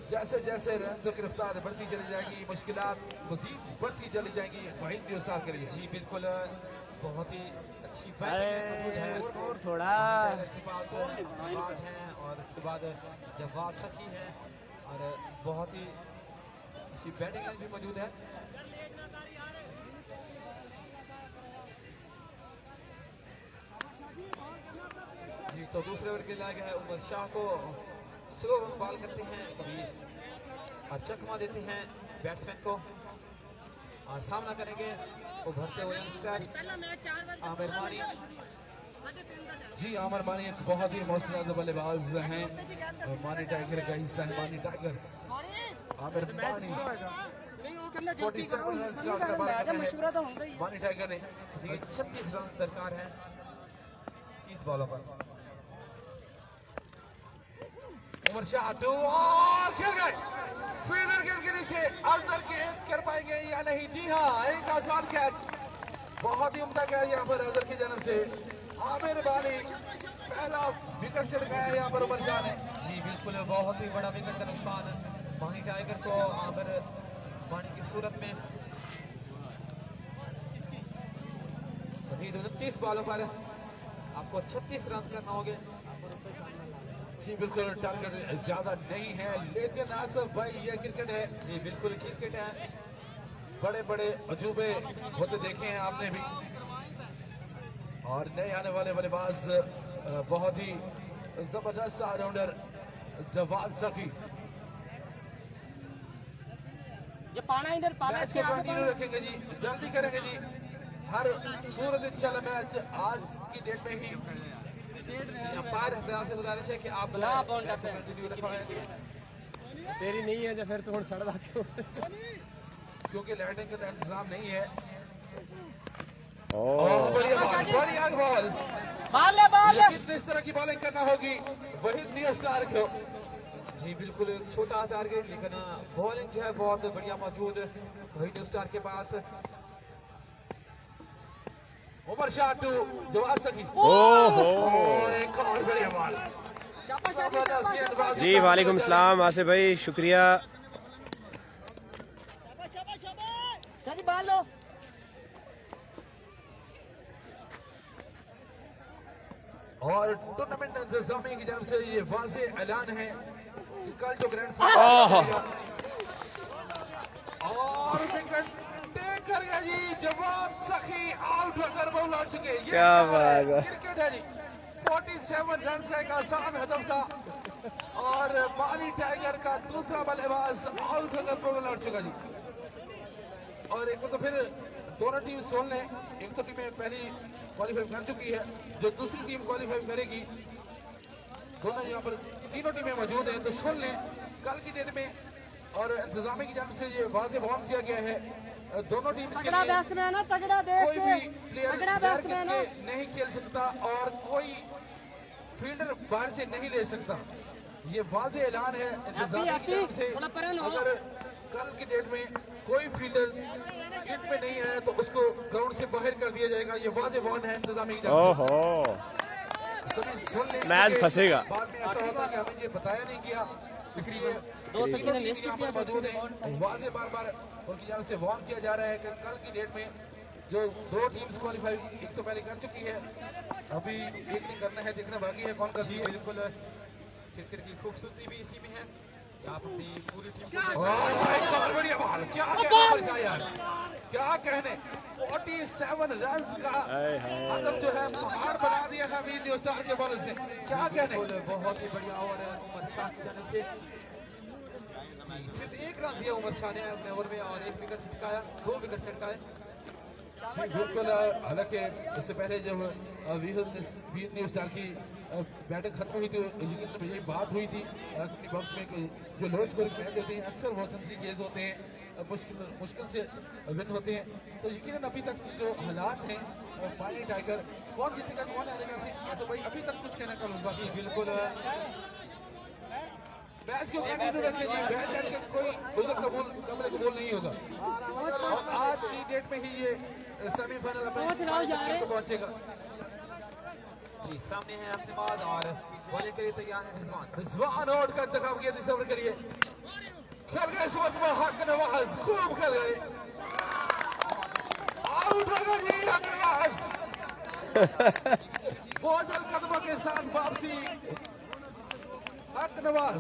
जैसे जैसे रन की रफ्तार बढ़ती चली जाएगी, मुश्किलात मजीद बढ़ती चली जाएंगी। वहीं गिरफ्तार करिए। जी बिल्कुल, बहुत ही अच्छी बैटिंग है स्कोर थोड़ा जवाद है और उसके बाद जवाद सकी है और बहुत ही अच्छी बैटिंग भी मौजूद है। जी तो दूसरे ओवर के लिए गया है उमर शाह को स्लो बॉल करते हैं, कभी चकमा देते हैं बैट्समैन को और सामना करेंगे उभरते हुए आमिर मानी। जी आमिर मानी एक बहुत ही मौसलादा बल्लेबाज हैं, मानी टाइगर का हिस्सा है। मानी टाइगर आमिर मानी 47 रन का आंकड़ा है मानी टाइगर ने। 36 रन दरकार है 30 बॉलों पर। उमर शाह टू और खेल गए फील्डर के नीचे अजहर गेंद कर पाएंगे या नहीं? जी हाँ, एक आसान कैच, बहुत ही उम्दा कैच यहाँ पर अजहर की जन्म से। आमिर मानी पहला विकेट चढ़ाया यहाँ पर उमर शाह ने। जी बिल्कुल, बहुत ही बड़ा विकेट का नुकसान मानी टाइगर को आमिर मानी की सूरत में। 29 बॉलों पर आपको 36 रन करना होंगे। जी बिल्कुल, टारगेट ज्यादा नहीं है लेकिन आसफ भाई ये क्रिकेट है। जी बिल्कुल क्रिकेट है, बड़े बड़े अजूबे होते देखे हैं आपने भी। और नए आने वाले बल्लेबाज बहुत ही जबरदस्त ऑलराउंडर जवाद सकी। मैच को कंटिन्यू रखेंगे जी, जल्दी करेंगे जी। हर सूरत इंशाल्लाह मैच आज की डेट में ही। अंपायर हजरात से गुजारिश है कि आप कंटिन्यू रखें। तेरी नहीं है तो फिर तो सड़ जाते हो क्योंकि लैंडिंग का इंतजाम नहीं है। ओह बढ़िया बॉल किस तरह की बॉलिंग करना होगी वहीद न्यू स्टार को। जी बिल्कुल छोटा टारगेट लेकिन बॉलिंग जो है बहुत बढ़िया मौजूद वही न्यू स्टार के पास। उमर शाह टू जवाद सकी। ओहो एक और बढ़िया बॉल। जी वालेकुम सलाम आसिफ भाई, शुक्रिया। और टूर्नामेंट इंतजामिया की तरफ से ये वाज़ेह ऐलान है कि कल जो ग्रैंड ओह और विकेट टेक कर गया जी जवाद सखी आउट होकर बॉल लौट चुके। ये क्या बात है, क्रिकेट है जी। 47 रन का एक आसान हदफ था और मानी टाइगर का दूसरा बल्लेबाज आउट होकर बॉल लौट चुका जी। और एक तो फिर दोनों टीम सुन लें, एक तो टीमें पहली क्वालिफाई कर चुकी है, जो दूसरी टीम क्वालिफाई करेगी। दोनों यहाँ पर तीनों टीमें मौजूद हैं, तो सुन लें कल की डेट में। और इंतजामिया की जानब से ये वाज़ेह बयान किया गया है दोनों टीम के लिए कोई भी प्लेयर नहीं खेल सकता और कोई फील्डर बाहर से नहीं ले सकता। ये वाज़ेह ऐलान है इंतजामिया की तरफ से। अगर कल की डेट में कोई फील्डर किट में नहीं है तो उसको ग्राउंड से बाहर कर दिया जाएगा। ये वाज़ेह बयान है इंतजामिया की तरफ ओहो से। मैच फंसेगा। बाद में ऐसा होता है कि हमें ये बताया नहीं किया, इसलिए मौजूद है। वाज़ेह बार बार उनकी जानब से वार्न किया जा रहा है कि कल की डेट में जो दो टीम्स क्वालिफाई एक तो पहले कर चुकी है, अभी एक नहीं करना है, देखना बाकी है कौन करती है। बिल्कुल क्रिकेट की खूबसूरती भी इसी में है कि आप अपनी पूरी टीम को बढ़िया बॉल, क्या कहने यार, क्या कहने। 47 रन का मतलब जो है पहाड़ बना दिया था वीर न्यू स्टार के बॉलर्स ने, क्या कहने। बहुत ही बढ़िया ओवर है उमर शाह की जानब से। सिर्फ 1 रन दिया उमर शाह ने अपने ओवर में और 1 विकेट छटकाया, 2 विकेट छटकाए। बिल्कुल, हालांकि इससे पहले जब वीर न्यू स्टार की बैटिंग खत्म हुई थी यही बात हुई थी अपनी बॉक्स में कि जो लो स्कोरिंग मैच होते हैं अक्सर वो सेंचुरी गेज होते हैं, मुश्किल से विन होते हैं। तो यकीनन अभी तक जो हालात हैं मानी टाइगर कौन जीतेगा कौन हारेगा तो भाई अभी तक कुछ कहने का बाकी। बिल्कुल मैच को कंटिन्यू रखें जी, बैट के कोई उधर कमरे कबूल नहीं होगा। और आज की डेट में ही ये सेमीफाइनल पहुंचेगा। जी सामने है अपने बाद और बॉलिंग के लिए तैयार है रिजवान आउट का इंतखाब किया, तीसरा ओवर करिए। खेल गए इस वक्त हक नवाज, खूब खेल गए, आउट हो गए जी हक नवाज। बहुत जल्द कदमों के साथ वापसी हक नवाज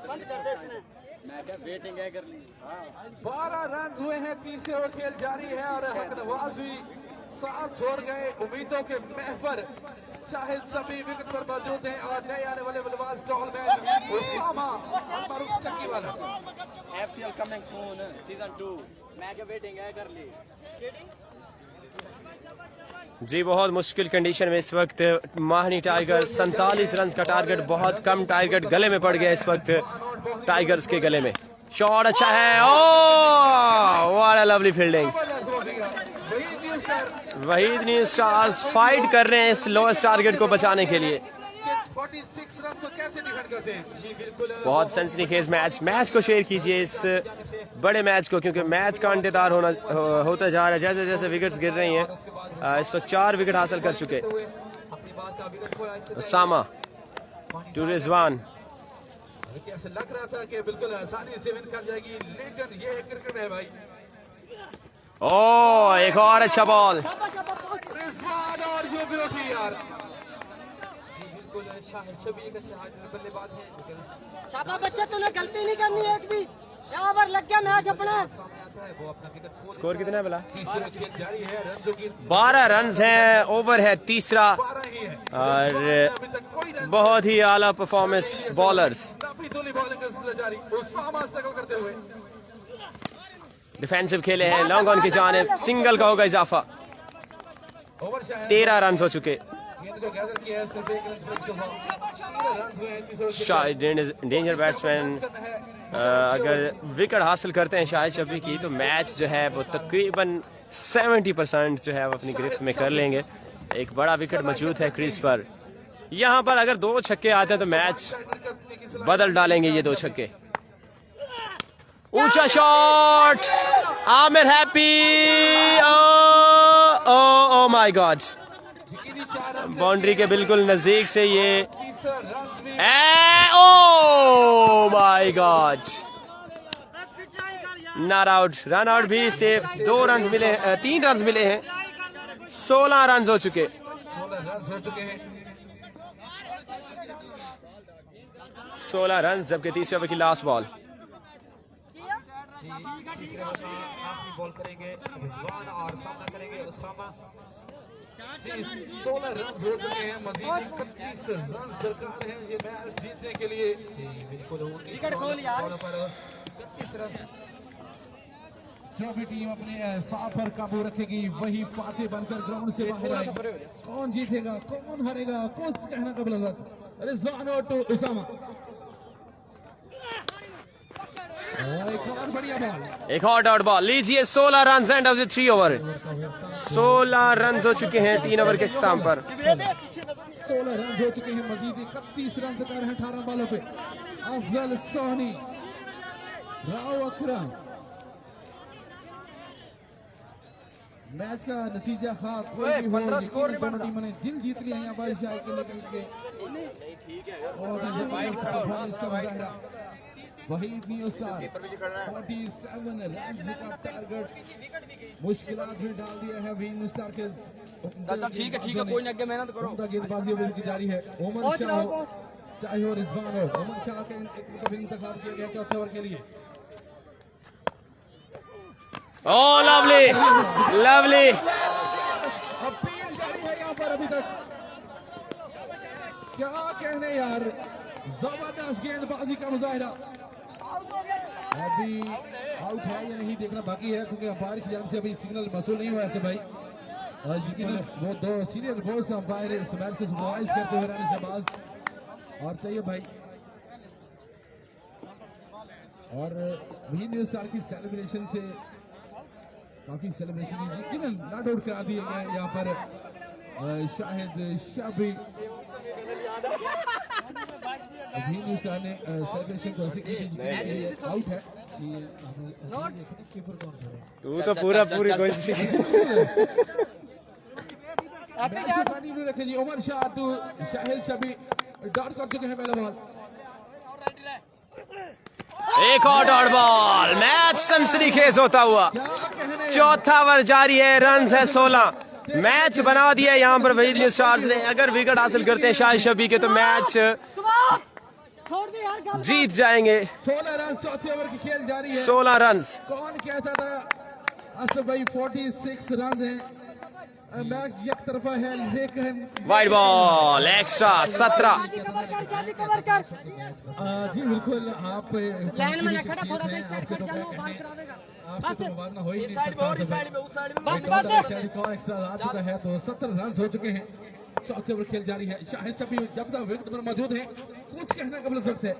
बंद कर दे इसने मैं क्या वेटिंग है कर ली 12 रन हुए हैं, तीसरे ओवर खेल जारी है और हक नवाज भी साथ छोड़ गए। उम्मीदों के महवर शाहिद सभी विकेट पर मौजूद हैं और नए आने वाले बल्लेबाज टॉलमैन उसामा मारूफ चक्की वाला। FCL कमिंग सून सीजन 2 मैं क्या वेटिंग है कर ली जी बहुत मुश्किल कंडीशन में इस वक्त माहनी टाइगर 47 रन का टारगेट, बहुत कम टारगेट गले में पड़ गया इस वक्त टाइगर्स के गले में। शॉट अच्छा है, oh what a lovely fielding. Waheed new stars fight कर रहे हैं इस लोएस्ट टारगेट को बचाने के लिए। 46 रन को कैसे डिफेंड करते हैं? जी बिल्कुल बहुत सेंसनीखेज मैच को शेयर कीजिए इस बड़े मैच को, क्योंकि मैच का अंडेदार होता जा रहा है जैसे जैसे विकेट्स गिर रही हैं। इस वक्त 4 विकेट हासिल कर चुके अपनी बात का विकेट खोया उसामा टू रिजवान। ऐसे लग रहा था कि बिल्कुल आसानी से विन कर जाएगी, लेकिन ये क्रिकेट है भाई। ओ एक और अच्छा बॉल, रिजवान और ये भी उठी यार। बिल्कुल शाहिद शबी एक अच्छे बल्लेबाज हैं, लेकिन शाबाश बच्चा तूने गलती नहीं करनी एक भी यहाँ पर लग गया मैच अपना। सामने आता है वो अपना विकेट खो स्कोर कितना है भला? तीसरा खेल जारी है, रन जो कि 12 रन हैं, ओवर है तीसरा 12 ही है और अभी तक कोई रन बहुत ही आला परफॉर्मेंस बॉलर्स। काफी धूली बॉलिंग का सिलसिला जारी। उसामा स्ट्रगल करते हुए डिफेंसिव खेले हैं, लॉन्ग ऑन की जानिब सिंगल का होगा इजाफा। ओवर शायद 13 रन हो चुके। गेंद को गैदर किया है, सिर्फ एक रन ब्रेक के बाद 13 रन हुए हैं तीसरे ओवर शाहिद डेंजर बैट्समैन, अगर विकेट हासिल करते हैं शाहिद शबी की तो मैच जो है वो तकरीबन 70% जो है वो अपनी गिरफ्त में कर लेंगे। एक बड़ा विकेट मौजूद है क्रीज पर, यहाँ पर अगर 2 छक्के आते हैं तो मैच बदल डालेंगे ये 2 छक्के। ऊंचा shot, Aamir happy, oh my God, boundary के बिल्कुल नजदीक से ये, oh my God, not out. Run out भी सेफ, 2 रन मिले, 3 रन मिले हैं, 16 रन हो चुके। 16 रन हो चुके हैं। 16 रन जबकि तीसरे ओवर की लास्ट बॉल। तीसरे ओवर का आखिरी बॉल करेंगे रिजवान और सामना करेंगे उसामा। 16 रन हो चुके हैं, मजीद 31 रन दरकार हैं ये मैच जीतने के लिए। जी बिल्कुल विकेट खोल यार। बॉलों पर 31 रन। जो भी टीम अपने साथ पर काबू रखेगी वही फातेह बनकर ग्राउंड से बाहर आएगी। कौन जीतेगा कौन हारेगा कुछ कहना कबल अज़त। रिजवान और टू उसामा, एक और बढ़िया बॉल, एक और डॉट बॉल लीजिए। 16 run end of the 3 over. 16 run हो चुके हैं 3 ओवर के इख्तिताम पर। 16 रन हो चुके हैं, मजीद 31 रन दरकार हैं 18 बॉलों पे। अफजल सोहनी, राव अकरम। मैच का नतीजा खा कोई भी हो, दोनों टीमों ने दिल जीत लिया यहाँ पर से आके निकल के। और परफॉर्मेंस का मुजाहरा वहीद न्यू स्टार 47 रन का टारगेट मुश्किलात में डाल दिया है वहीद न्यू स्टार के। ठीक है कोई नहीं, आगे मेहनत करो। गेंदबाजी की जारी है। ओमन शाह हो चाहे हो रिजवान हो, ओमन शाह के इंतखाब किया गया चौथे ओवर के लिए। ओ लवली लवली, अपील जारी है यहाँ पर अभी तक। क्या कहने यार, जबरदस्त गेंदबाजी का मुजाहरा। अभी आउट है या नहीं देखना बाकी है, क्योंकि अंपायर की जानब से अभी सिग्नल मसूल नहीं हुआ ऐसे भाई। लेकिन वो 2 सीनियर बोर्ड से अंपायर इस मैच को सुपरवाइज करते हुए रानी शहबाज और चाहिए भाई। और वही न्यूज स्टार की सेलिब्रेशन से काफी सेलिब्रेशन यकीनन नॉट आउट करा दिए गए यहाँ पर शाहिद शबी। वही न्यूज स्टार ने सेलिब्रेशन को ऐसे की आउट है। तू तो पूरी कोशिश रखे जी। उमर शाह टू शाहिद शबी डॉट कर चुके हैं पहले बॉल। एक और डॉट बॉल, मैच सनसनीखेज होता हुआ। चौथा ओवर जारी है, रन है 16। मैच बना दिया यहाँ पर वहीद न्यू स्टार्स ने। अगर विकेट हासिल करते हैं शाहिद शबी के तो मैच जीत जाएंगे। 16 रन चौथे ओवर की खेल जारी है। 16 रन। कौन कहता था असफ भाई 46 रन है, मैच एक तरफा है, लेकिन वाइड बॉल एक्स्ट्रा 17। जी बिल्कुल आप लाइन में ना खड़ा, थोड़ा सा साइड पर चलो, बाल करा देगा। आपसे तो मुबादला हो ही नहीं साइड में और इस साइड में उस साइड में बस और एक्स्ट्रा आ चुका है तो 17 रन हो चुके हैं। चौथे ओवर खेल जारी है। शाहिद शबी जब तक विकेट पर मौजूद है कुछ कहना कबल वक्त है।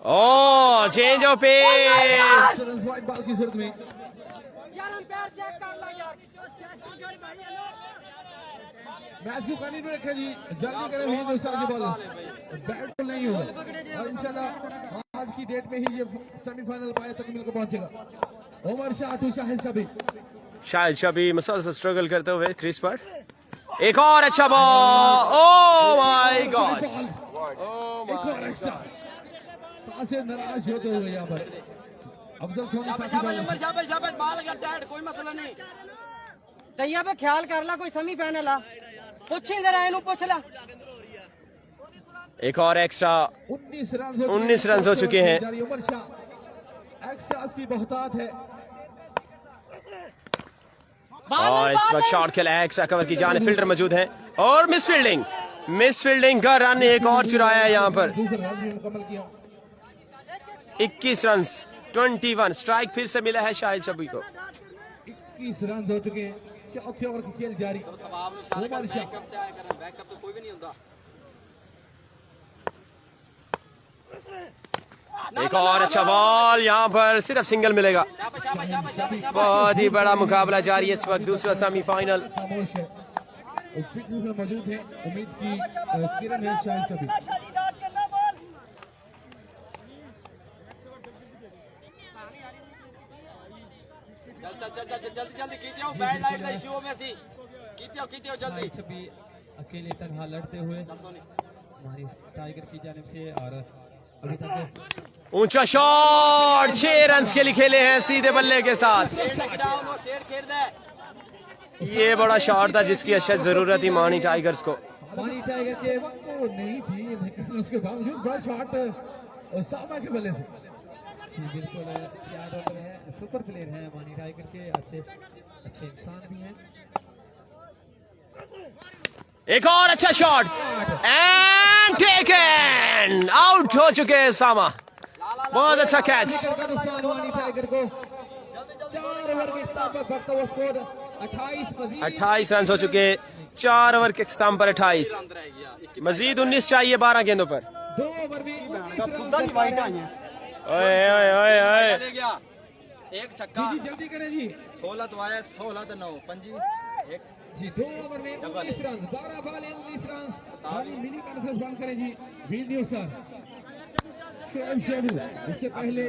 Oh change of pace. Wide ball की जरूरत में मैच को कंटिन्यू रखें जी, जल्दी करें हिंदुस्तान की बॉल, बैट बॉल नहीं होगा और इंशाल्लाह आज की डेट में ही ये सेमीफाइनल पाया तकमील को पहुंचेगा। उमर शाह टू शाहिद शबी। शाहिद शबी मसलसल स्ट्रगल करते हुए क्रीज पर। एक और अच्छा बॉल, ओ माय गॉड, एक और एक्स्ट्रा पास से नाराज होते हुए यहाँ पर अफजल सोनी साथी बॉल। कोई मसला नहीं। तैया पे ख्याल कर ला, कोई सेमीफाइनल आ पूछी जरा इनु पूछ ला। एक और एक्स्ट्रा। 19 रन हो चुके हैं। उमर शाह एक्स्ट्रास की बहुतात है और इस वक्त शॉट खेला है एक्स्ट्रा कवर की जाने, फील्डर मौजूद हैं और मिस फील्डिंग का रन एक और चुराया है यहाँ पर। दूसरा रन भी मुकम्मल किया। 21 रन 21 स्ट्राइक फिर से मिला है शाहिद शबी को। 21 रन हो चुके हैं। चौथे ओवर की खेल जारी। उमर शाह एक और अच्छा बॉल, यहाँ पर सिर्फ सिंगल मिलेगा। बहुत ही बड़ा मुकाबला जारी है इस वक्त, दूसरा सेमीफाइनल। खामोश है, फिटनेस में मौजूद है। उम्मीद की किरण है शाहिद शबी। जल्दी कीजिए, बैड लाइट का इशू हो में सी कीजिए जल्दी। छबी अकेले तनहा लड़ते हुए हमारी टाइगर की जानिब से, और अभी तक ऊंचा शॉट, 6 रन के लिए खेले हैं सीधे बल्ले के साथ। ये बड़ा शॉट था जिसकी अशद जरूरत थी मानी टाइगर्स को। मानी टाइगर के वक्त तो नहीं थी, लेकिन उसके बावजूद बड़ा शॉट सामा के बल्ले से। बिल्कुल तैयार हो गए हैं, सुपर प्लेयर हैं मानी टाइगर के, अच्छे इंसान भी हैं। एक और अच्छा शॉट एंड टेकन, आउट हो चुके हैं सामा। बहुत अच्छा कैच। मानी टाइगर को 4 ओवर के इख्तिताम पर बढ़ता हुआ स्कोर 28 रन हो चुके, 4 ओवर के इख्तिताम पर 28, मजीद 19 चाहिए 12 गेंदों पर। 2 ओवर में ओए ओए ओए ओए, एक छक्का जल्दी करें जी। 16 तो आया, 16 तो 9 पंजी एक जी 2 ओवर में 19 run, 12 ball 19 run. Mini conference बंद करें जी। वीडियो सर शोएब शेरू इससे पहले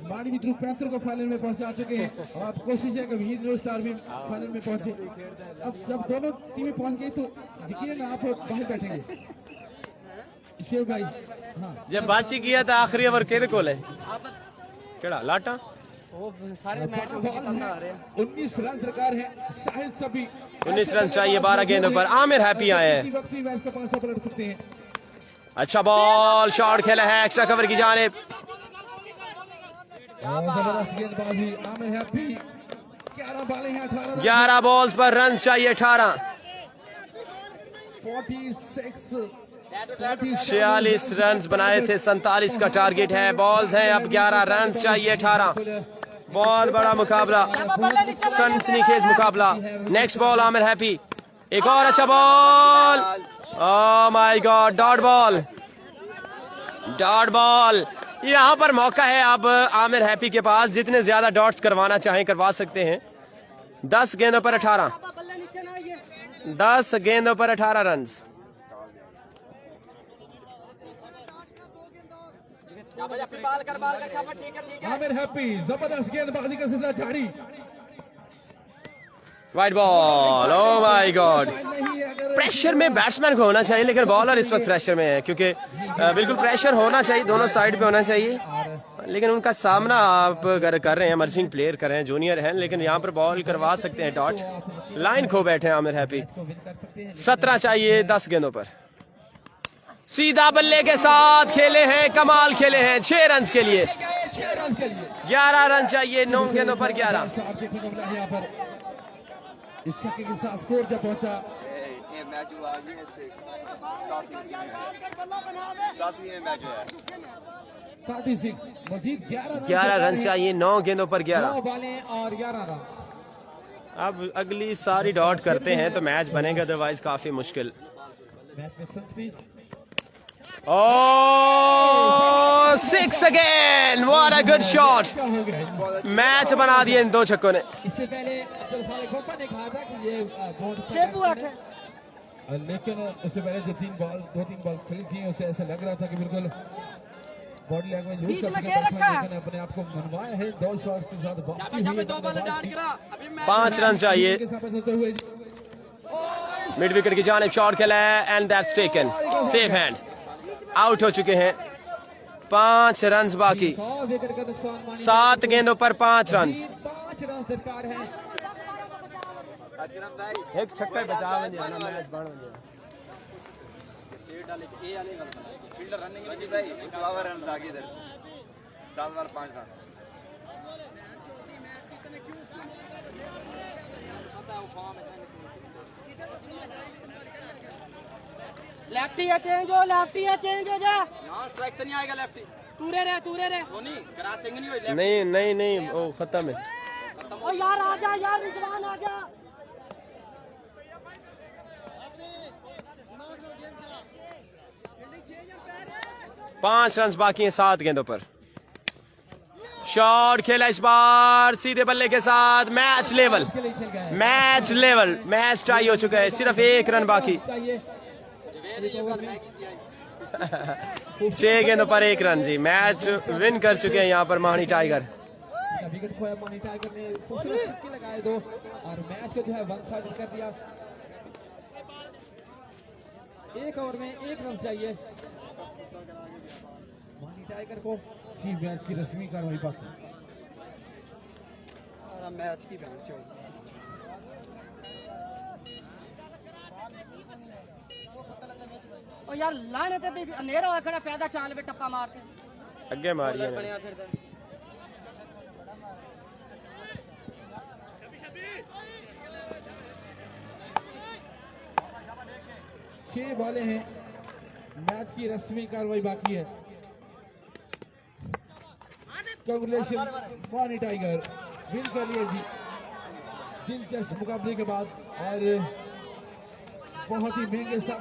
मानी मित्रों 35 को फाइनल में पहुंचा चुके हैं और अब कोशिश है कि वीडियो स्टार भी फाइनल में पहुंचे। अब जब दोनों टीमें पहुंच गई तो यकीनन आप बाहर बैठेंगे शेव भाई। हाँ जब बातची किया था आखिरी ओवर के कोल है केड़ा लाटा सारे मैच में कितना आ रहे हैं। 19 रन दरकार है। शाहिद शबी 19 रन चाहिए 12 गेंदों पर। आमिर हैप्पी आए हैं। इसी वक्त भी मैच का पांचा पलट सकते हैं। अच्छा बॉल, शॉट खेला है एक्स्ट्रा कवर की जानिब। जबरदस्त गेंदबाजी आमिर हैप्पी। 11 बॉलें हैं, 18 11 बॉल्स पर रन चाहिए 18। 46 रन बनाए थे, 47 का टारगेट है। बॉल्स हैं अब 11, रन चाहिए 18। बहुत बड़ा मुकाबला, सनसनीखेज मुकाबला। नेक्स्ट बॉल आमिर हैप्पी, एक और अच्छा ball, oh my God, dot ball. यहाँ पर मौका है अब आमिर हैप्पी के पास, जितने ज्यादा डॉट्स करवाना चाहें करवा सकते हैं। 10 गेंदों पर 18, 10 गेंदों पर 18 रन। आमिर हैप्पी, जबरदस्त गेंदबाजी का सिलसिला जारी। Wide ball, oh my God. नहीं है अगर प्रेशर में बैट्समैन को होना चाहिए, लेकिन बॉलर इस वक्त प्रेशर में है, क्योंकि बिल्कुल प्रेशर होना चाहिए, दोनों साइड पे होना चाहिए, लेकिन उनका सामना आप अगर कर रहे हैं, इमर्जिंग प्लेयर कर रहे हैं, जूनियर हैं, लेकिन यहाँ पर बॉल करवा सकते हैं डॉट। लाइन खो बैठे हैं आमिर हैप्पी। 17 चाहिए 10 गेंदों पर। सीधा बल्ले के साथ खेले हैं, कमाल खेले हैं 6 रन के लिए। 11 रन चाहिए 9 गेंदों पर 11। इस छक्के के साथ स्कोर जब पहुंचा 36, मजीद 11 रन चाहिए 9 गेंदों पर 11। 9 बॉलें और 11 रन। अब अगली सारी डॉट करते हैं तो मैच बनेगा, अदरवाइज काफी मुश्किल। मैच में century. Oh, 6 again! What a good shot! Match बना दिए इन 2 छक्कों ने। इससे पहले अब्दुल खालिक गोपा ने कहा था कि ये बहुत शेपू आठ है। लेकिन उससे पहले जो 2-3 बॉल खेली थी उसे ऐसा लग रहा था कि बिल्कुल बॉडी लैंग्वेज यूज कर चुके हैं, लेकिन अपने आप को मनवाया है 2 शॉट्स के साथ। 5 रन चाहिए। मिड विकेट की जानिब शॉट खेला है and that's taken. Safe hand, out हो चुके हैं। 5 रन बाकी, 7 गेंदों पर 5 रन। 5 रन दरकार है। एक छक्का बचा मैच बन गया। लेफ्टी है चेंज हो, लेफ्टी है चेंज हो जा। स्ट्राइक तो नहीं आएगा लेफ्टी। तूरे रे सोनी क्रॉसिंग नहीं हुई। नहीं वो खत्म है। ओ यार आजा यार, रिजवान आजा। 5 रन बाकी हैं 7 गेंदों पर। शॉट खेला इस बार सीधे बल्ले के साथ। मैच लेवल, मैच टाई हो चुका है, सिर्फ 1 रन बाकी। 6 गेंदों पर 1 रन जी। मैच विन कर चुके हैं यहाँ पर माहनी टाइगर। विकेट खोया मानी टाइगर ने, खूबसूरत छक्के लगाए 2 और मैच को जो है 1 साइड कर दिया। 1 ओवर में 1 रन चाहिए मानी टाइगर को। मैच की रस्मी कार्रवाई बाकी। मैच की बेंच ओ यार लाने ते भी अंधेरा होया खड़ा, पैदा चाल पे टप्पा मारते अगे मारिए ने। छह बॉलें हैं, मैच की रस्मी कार्रवाई बाकी है। कांग्रेचुलेशन मानी टाइगर, विन कर लिए जी दिलचस्प मुकाबले के बाद और बहुत ही महंगे